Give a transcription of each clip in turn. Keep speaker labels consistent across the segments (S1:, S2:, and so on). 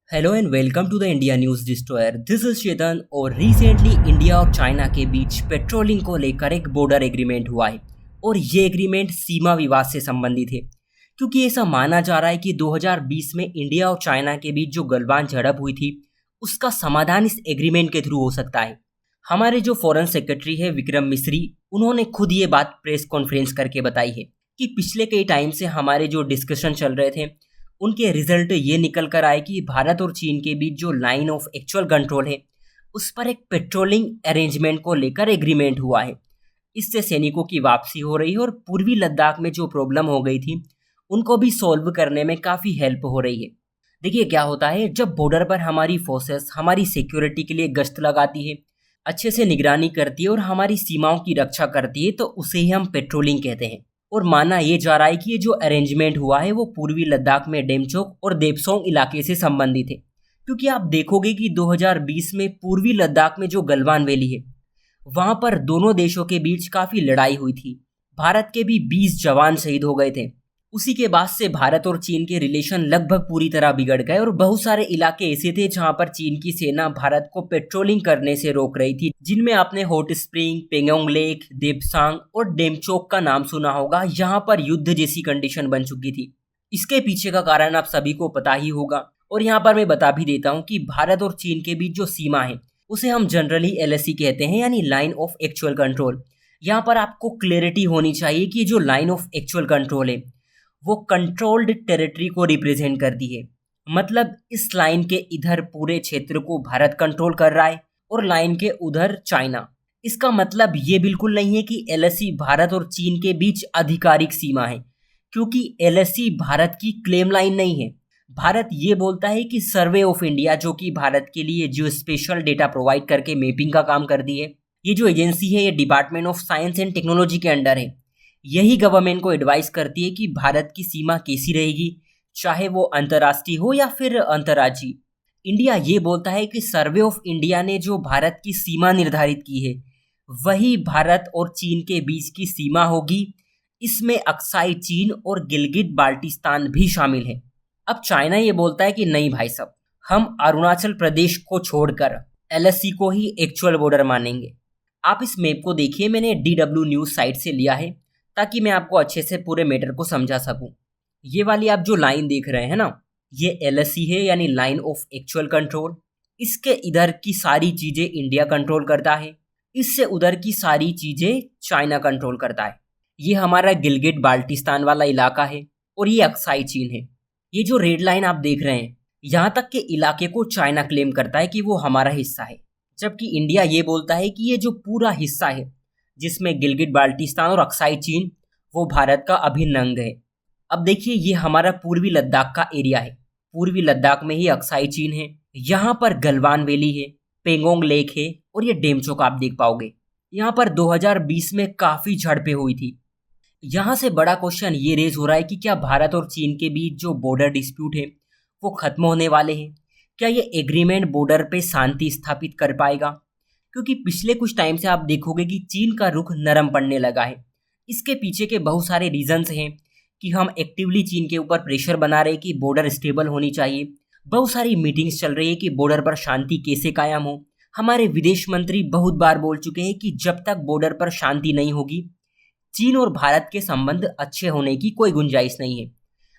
S1: Hello and welcome to the India news destroyer. This is Chetan. और recently India और China के बीच patrolling को लेकर एक बॉर्डर एग्रीमेंट हुआ है और ये एग्रीमेंट सीमा विवाद से संबंधित है, क्योंकि ऐसा माना जा रहा है कि 2020 में इंडिया और चाइना के बीच जो गलवान झड़प हुई थी उसका समाधान इस एग्रीमेंट के थ्रू हो सकता है। हमारे जो फॉरेन सेक्रेटरी है विक्रम मिस्री, उन्होंने खुद ये बात प्रेस कॉन्फ्रेंस करके बताई है कि पिछले कई टाइम से हमारे जो डिस्कशन चल रहे थे उनके रिजल्ट ये निकल कर आए कि भारत और चीन के बीच जो लाइन ऑफ एक्चुअल कंट्रोल है उस पर एक पेट्रोलिंग अरेंजमेंट को लेकर एग्रीमेंट हुआ है। इससे सैनिकों की वापसी हो रही है और पूर्वी लद्दाख में जो प्रॉब्लम हो गई थी उनको भी सॉल्व करने में काफ़ी हेल्प हो रही है। देखिए क्या होता है, जब बॉर्डर पर हमारी फोर्सेस हमारी सिक्योरिटी के लिए गश्त लगाती है, अच्छे से निगरानी करती है और हमारी सीमाओं की रक्षा करती है, तो उसे ही हम पेट्रोलिंग कहते हैं। और माना ये जा रहा है कि ये जो अरेंजमेंट हुआ है वो पूर्वी लद्दाख में डेमचोक और देपसोंग इलाके से संबंधित है, क्योंकि आप देखोगे कि 2020 में पूर्वी लद्दाख में जो गलवान वैली है वहां पर दोनों देशों के बीच काफी लड़ाई हुई थी। भारत के भी 20 जवान शहीद हो गए थे। उसी के बाद से भारत और चीन के रिलेशन लगभग पूरी तरह बिगड़ गए और बहुत सारे इलाके ऐसे थे जहां पर चीन की सेना भारत को पेट्रोलिंग करने से रोक रही थी, जिनमें आपने hot spring, Pangong lake, Depsang और डेमचोक का नाम सुना होगा। यहाँ पर युद्ध जैसी कंडीशन बन चुकी थी। इसके पीछे का कारण आप सभी को पता ही होगा और यहाँ पर मैं बता भी देता हूँ कि भारत और चीन के बीच जो सीमा है उसे हम जनरली एलएसी कहते हैं, यानी लाइन ऑफ एक्चुअल कंट्रोल। यहाँ पर आपको क्लैरिटी होनी चाहिए कि जो लाइन ऑफ एक्चुअल कंट्रोल है वो कंट्रोल्ड टेरिटरी को रिप्रेजेंट करती है। मतलब इस लाइन के इधर पूरे क्षेत्र को भारत कंट्रोल कर रहा है और लाइन के उधर चाइना। इसका मतलब ये बिल्कुल नहीं है कि एलएसी भारत और चीन के बीच आधिकारिक सीमा है, क्योंकि एलएसी भारत की क्लेम लाइन नहीं है। भारत ये बोलता है कि सर्वे ऑफ इंडिया, जो कि भारत के लिए जो स्पेशल डेटा प्रोवाइड करके मैपिंग का काम करती है, ये जो एजेंसी है ये department of science and technology के अंडर है। यही गवर्नमेंट को एडवाइस करती है कि भारत की सीमा कैसी रहेगी, चाहे वो अंतर्राष्ट्रीय हो या फिर अंतर्राज्यीय। इंडिया ये बोलता है कि सर्वे ऑफ इंडिया ने जो भारत की सीमा निर्धारित की है वही भारत और चीन के बीच की सीमा होगी। इसमें अक्साई चीन और गिलगित बाल्टिस्तान भी शामिल है। अब चाइना ये बोलता है कि नहीं भाई साहब, हम अरुणाचल प्रदेश को छोड़कर एलएससी को ही एक्चुअल बॉर्डर मानेंगे। आप इस मैप को देखिए, मैंने डीडब्ल्यू न्यूज साइट से लिया है ताकि मैं आपको अच्छे से पूरे मैटर को समझा सकूं। ये वाली आप जो लाइन देख रहे हैं ना, ये एलएससी है, यानी लाइन ऑफ एक्चुअल कंट्रोल। इसके इधर की सारी चीजें इंडिया कंट्रोल करता है, इससे उधर की सारी चीजें चाइना कंट्रोल करता है। ये हमारा गिलगिट बाल्टिस्तान वाला इलाका है और ये अक्साई चीन है। ये जो रेड लाइन आप देख रहे हैं, यहाँ तक के इलाके को चाइना क्लेम करता है कि वो हमारा हिस्सा है, जबकि इंडिया ये बोलता है कि ये जो पूरा हिस्सा है जिसमें गिलगिट बाल्टिस्तान और अक्साई चीन, वो भारत का अभिन्न अंग है। अब देखिए, ये हमारा पूर्वी लद्दाख का एरिया है। पूर्वी लद्दाख में ही अक्साई चीन है, यहाँ पर गलवान वैली है, पेंगोंग लेक है और ये डेमचोक आप देख पाओगे। यहाँ पर 2020 में काफ़ी झड़पें हुई थी। यहाँ से बड़ा क्वेश्चन ये रेज हो रहा है कि क्या भारत और चीन के बीच जो बॉर्डर डिस्प्यूट है वो खत्म होने वाले हैं? क्या ये एग्रीमेंट बॉर्डर पे शांति स्थापित कर पाएगा? क्योंकि पिछले कुछ टाइम से आप देखोगे कि चीन का रुख नरम पड़ने लगा है। इसके पीछे के बहुत सारे रीजंस हैं कि हम एक्टिवली चीन के ऊपर प्रेशर बना रहे हैं कि बॉर्डर स्टेबल होनी चाहिए। बहुत सारी मीटिंग्स चल रही है कि बॉर्डर पर शांति कैसे कायम हो। हमारे विदेश मंत्री बहुत बार बोल चुके हैं कि जब तक बॉर्डर पर शांति नहीं होगी चीन और भारत के संबंध अच्छे होने की कोई गुंजाइश नहीं है।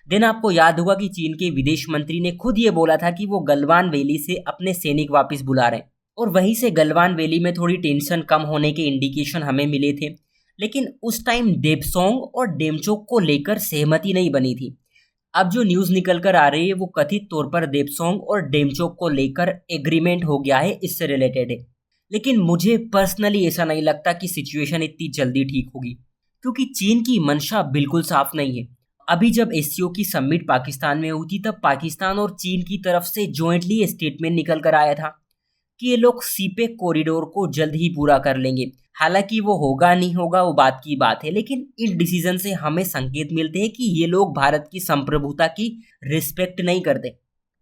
S1: देन आपको याद होगा कि चीन के विदेश मंत्री ने खुद ये बोला था कि वो गलवान वैली से अपने सैनिक वापस बुला रहे हैं और वहीं से गलवान वैली में थोड़ी टेंशन कम होने के इंडिकेशन हमें मिले थे। लेकिन उस टाइम देपसोंग और डेमचोक को लेकर सहमति नहीं बनी थी। अब जो न्यूज़ निकल कर आ रही है वो कथित तौर पर देपसोंग और डेमचोक को लेकर एग्रीमेंट हो गया है, इससे रिलेटेड है। लेकिन मुझे पर्सनली ऐसा नहीं लगता कि सिचुएशन इतनी जल्दी ठीक होगी, क्योंकि चीन की मंशा बिल्कुल साफ नहीं है। अभी जब एससीओ की समिट पाकिस्तान में हुई थी तब पाकिस्तान और चीन की तरफ से जॉइंटली स्टेटमेंट निकल कर आया था कि ये लोग सीपेक कॉरिडोर को जल्द ही पूरा कर लेंगे। हालांकि वो होगा नहीं होगा वो बात की बात है, लेकिन इन डिसीजन से हमें संकेत मिलते हैं कि ये लोग भारत की संप्रभुता की रिस्पेक्ट नहीं करते।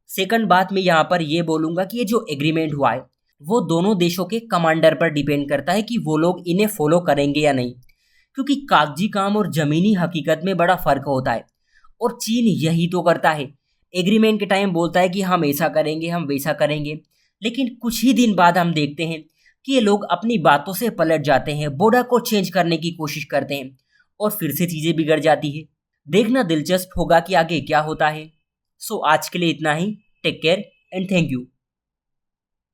S1: सेकंड बात मैं यहाँ पर ये बोलूँगा कि ये जो एग्रीमेंट हुआ है वो दोनों देशों के कमांडर पर डिपेंड करता है कि वो लोग इन्हें फॉलो करेंगे या नहीं, क्योंकि कागजी काम और जमीनी हकीकत में बड़ा फर्क होता है और चीन यही तो करता है। एग्रीमेंट के टाइम बोलता है कि हम ऐसा करेंगे, हम वैसा करेंगे, लेकिन कुछ ही दिन बाद हम देखते हैं कि ये लोग अपनी बातों से पलट जाते हैं, बॉर्डर को चेंज करने की कोशिश करते हैं और फिर से चीज़ें बिगड़ जाती है। देखना दिलचस्प होगा कि आगे क्या होता है। सो आज के लिए इतना ही। Take care and thank you.